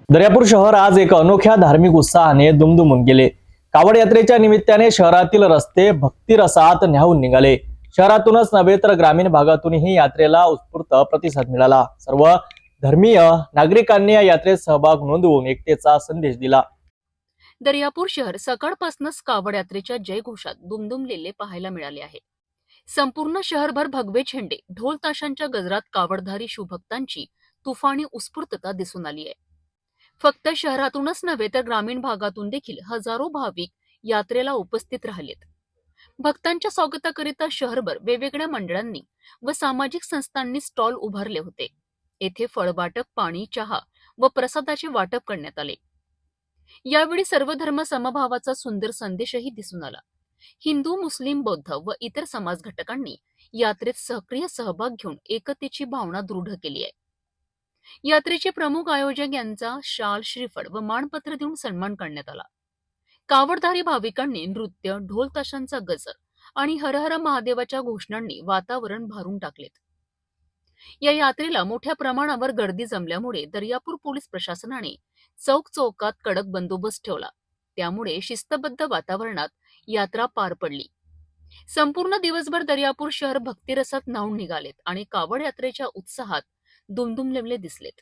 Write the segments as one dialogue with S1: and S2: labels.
S1: दर्यापूर शहर आज एक अनोख्या धार्मिक उत्साहाने दुमदुमून गेले। कावड यात्रेच्या निमित्ताने शहरातील रस्ते भक्तिरसात न्हावून निघाले। शहरातूनच नव्हे तर ग्रामीण भागातूनही यात्रेला उत्स्फूर्त प्रतिसाद मिळाला। सर्व धर्मीय नागरिकांनी या यात्रेत सहभाग नोंदवून एकतेचा संदेश दिला।
S2: दर्यापूर शहर सकाळपासूनच कावड यात्रेच्या जयघोषात दुमदुमलेले पाहायला मिळाले आहे। संपूर्ण शहरभर भगवे झेंडे, ढोल ताशांच्या गजरात कावडधारी शिवभक्तांची तुफानी उत्स्फूर्तता दिसून आली आहे। फक्त शहरातूनच नव्हे तर ग्रामीण भागातून देखील हजारो भाविक यात्रेला उपस्थित राहिलेत। भक्तांच्या स्वागताकरिता शहरभर वेगवेगळ्या मंडळांनी व सामाजिक संस्थांनी स्टॉल उभारले होते। येथे फळवाटप, पाणी, चहा व प्रसादाचे वाटप करण्यात आले। यावेळी सर्व धर्म समभावाचा सुंदर संदेशही दिसून आला। हिंदू, मुस्लिम, बौद्ध व इतर समाज घटकांनी यात्रेत सक्रिय सहभाग घेऊन एकतेची भावना दृढ केली आहे। यात्रेचे प्रमुख आयोजक यांचा शाल, श्रीफळ व मानपत्र देऊन सन्मान करण्यात आला। कावडधारी भाविकांनी नृत्य, ढोल ताशांचा गजर आणि हर हर महादेवाच्या घोषणांनी वातावरण भारून टाकलेत। या यात्रेला मोठ्या प्रमाणावर गर्दी जमल्यामुळे दर्यापूर पोलीस प्रशासनाने चौक चौकात कडक बंदोबस्त ठेवला। त्यामुळे शिस्तबद्ध वातावरणात यात्रा पार पडली। संपूर्ण दिवसभर दर्यापूर शहर भक्तिरसात न्हावून निघालेत आणि कावड यात्रेच्या उत्साहात दुमदुमलेले दिसलेत।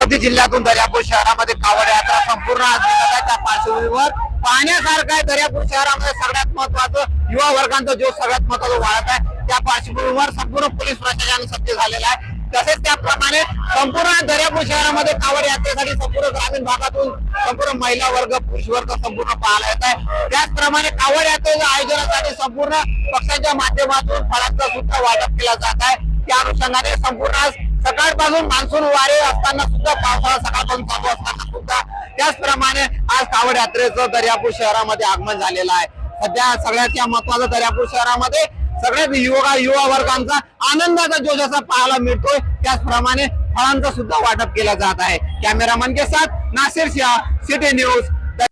S3: अमरावती जिल्ह्यातून दर्यापूर शहरामध्ये कावड यात्रा संपूर्ण आज निघत आहे। त्या पार्श्वभूमीवर पाहण्यासारखं आहे दर्यापूर शहरामध्ये सगळ्यात महत्वाचं युवा वर्गांचा जो सगळ्यात महत्वाचा वाढत आहे। त्या पार्श्वभूमीवर संपूर्ण पोलीस प्रशासन सज्ज झालेला आहे। तसेच त्याप्रमाणे संपूर्ण दर्यापूर शहरामध्ये कावड यात्रेसाठी संपूर्ण ग्रामीण भागातून संपूर्ण महिला वर्ग, पुरुष वर्ग संपूर्ण पाहायला येत आहे। त्याचप्रमाणे कावड यात्रेच्या आयोजनासाठी संपूर्ण पक्षांच्या माध्यमातून फळांचा सुद्धा वाटप केला जात आहे। त्या अनुषंगाने संपूर्ण आज सकाळपासून मान्सून वारे असताना सुद्धा, पावसाळा सकाळपासून चालू असताना सुद्धा, त्याचप्रमाणे आज कावड यात्रेचं दर्यापूर शहरामध्ये आगमन झालेलं आहे। सध्या सगळ्यात महत्वाचं दर्यापूर शहरामध्ये सगळ्यात युवा वर्गांचा आनंदाचा जोश असा पाहायला मिळतोय। त्याचप्रमाणे फळांचा सुद्धा वाटप केला जात आहे। कॅमेरामन के साथ नासिर शाह, सिटी न्यूज।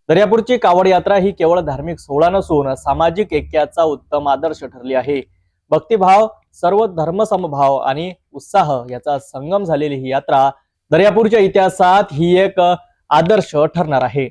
S1: दर्यापूरची कावड यात्रा ही केवळ धार्मिक सोहळा नसून सामाजिक ऐक्याचा उत्तम आदर्श ठरली आहे। भक्तिभाव, सर्व धर्म समभाव आणि उत्साह याचा संगम झालेली ही यात्रा दर्यापूरच्या इतिहासात ही एक आदर्श ठरणार आहे।